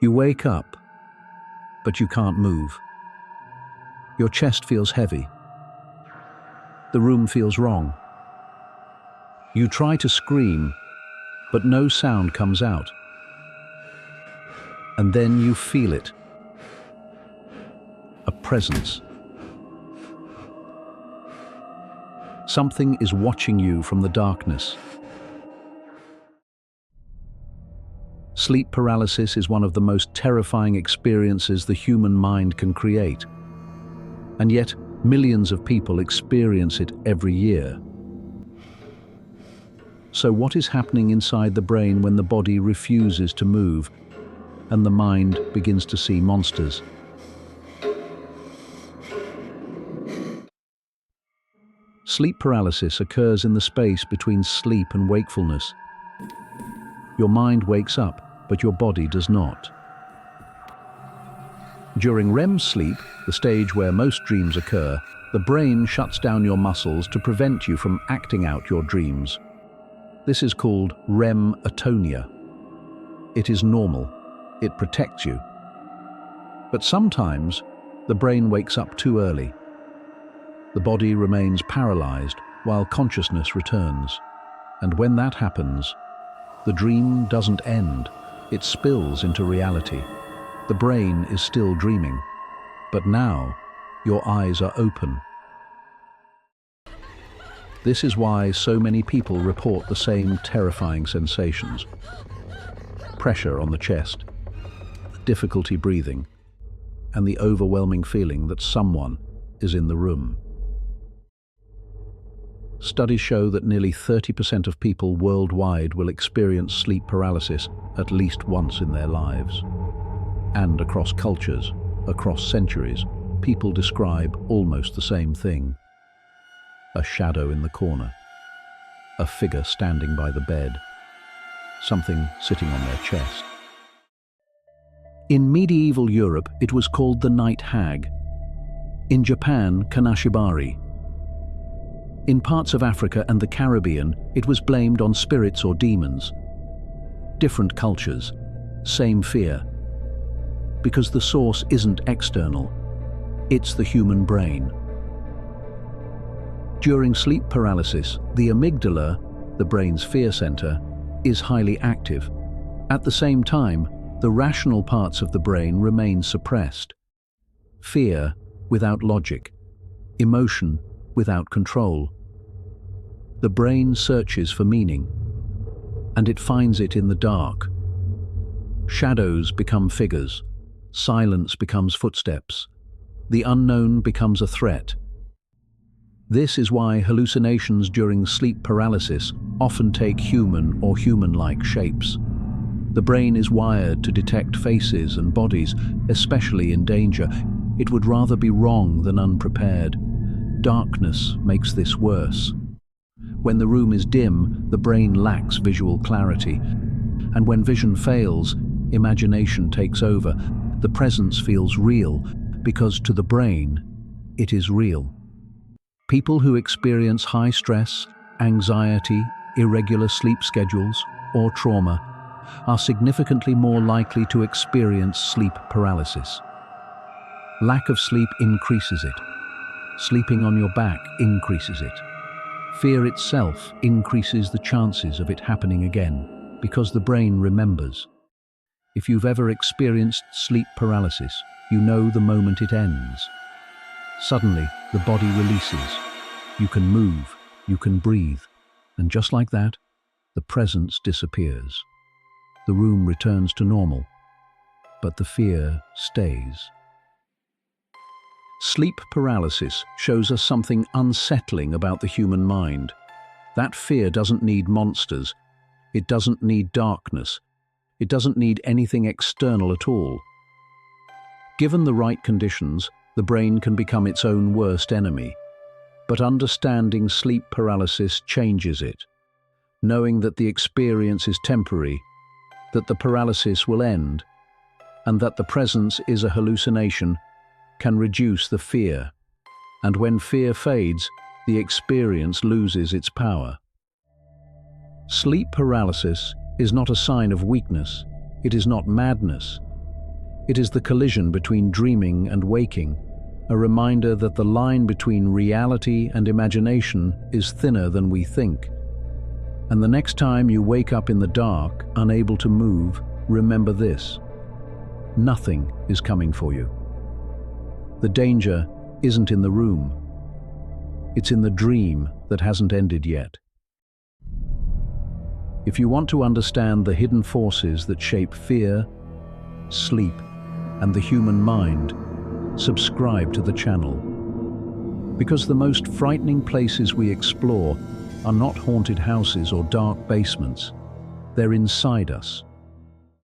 You wake up, but you can't move. Your chest feels heavy. The room feels wrong. You try to scream, but no sound comes out. And then you feel it. A presence. Something is watching you from the darkness. Sleep paralysis is one of the most terrifying experiences the human mind can create. And yet, millions of people experience it every year. So what is happening inside the brain when the body refuses to move and the mind begins to see monsters? Sleep paralysis occurs in the space between sleep and wakefulness. Your mind wakes up, but your body does not. During REM sleep, the stage where most dreams occur, the brain shuts down your muscles to prevent you from acting out your dreams. This is called REM atonia. It is normal. It protects you. But sometimes, the brain wakes up too early. The body remains paralyzed while consciousness returns. And when that happens, the dream doesn't end. It spills into reality. The brain is still dreaming, but now your eyes are open. This is why so many people report the same terrifying sensations. Pressure on the chest, difficulty breathing, and the overwhelming feeling that someone is in the room. Studies show that nearly 30% of people worldwide will experience sleep paralysis at least once in their lives. And across cultures, across centuries, people describe almost the same thing. A shadow in the corner, a figure standing by the bed, something sitting on their chest. In medieval Europe, it was called the night hag. In Japan, kanashibari. In parts of Africa and the Caribbean, it was blamed on spirits or demons. Different cultures, same fear. Because the source isn't external, it's the human brain. During sleep paralysis, the amygdala, the brain's fear center, is highly active. At the same time, the rational parts of the brain remain suppressed. Fear without logic, emotion without control. The brain searches for meaning, and it finds it in the dark. Shadows become figures. Silence becomes footsteps. The unknown becomes a threat. This is why hallucinations during sleep paralysis often take human or human-like shapes. The brain is wired to detect faces and bodies, especially in danger. It would rather be wrong than unprepared. Darkness makes this worse. When the room is dim, the brain lacks visual clarity. And when vision fails, imagination takes over. The presence feels real, because to the brain, it is real. People who experience high stress, anxiety, irregular sleep schedules, or trauma are significantly more likely to experience sleep paralysis. Lack of sleep increases it. Sleeping on your back increases it. Fear itself increases the chances of it happening again, because the brain remembers. If you've ever experienced sleep paralysis, you know the moment it ends. Suddenly, the body releases. You can move, you can breathe, and just like that, the presence disappears. The room returns to normal, but the fear stays. Sleep paralysis shows us something unsettling about the human mind. That fear doesn't need monsters. It doesn't need darkness. It doesn't need anything external at all. Given the right conditions, the brain can become its own worst enemy. But understanding sleep paralysis changes it. Knowing that the experience is temporary, that the paralysis will end, and that the presence is a hallucination, can reduce the fear. And when fear fades, the experience loses its power. Sleep paralysis is not a sign of weakness. It is not madness. It is the collision between dreaming and waking, a reminder that the line between reality and imagination is thinner than we think. And the next time you wake up in the dark, unable to move, remember this: nothing is coming for you. The danger isn't in the room. It's in the dream that hasn't ended yet. If you want to understand the hidden forces that shape fear, sleep, and the human mind, subscribe to the channel. Because the most frightening places we explore are not haunted houses or dark basements. They're inside us.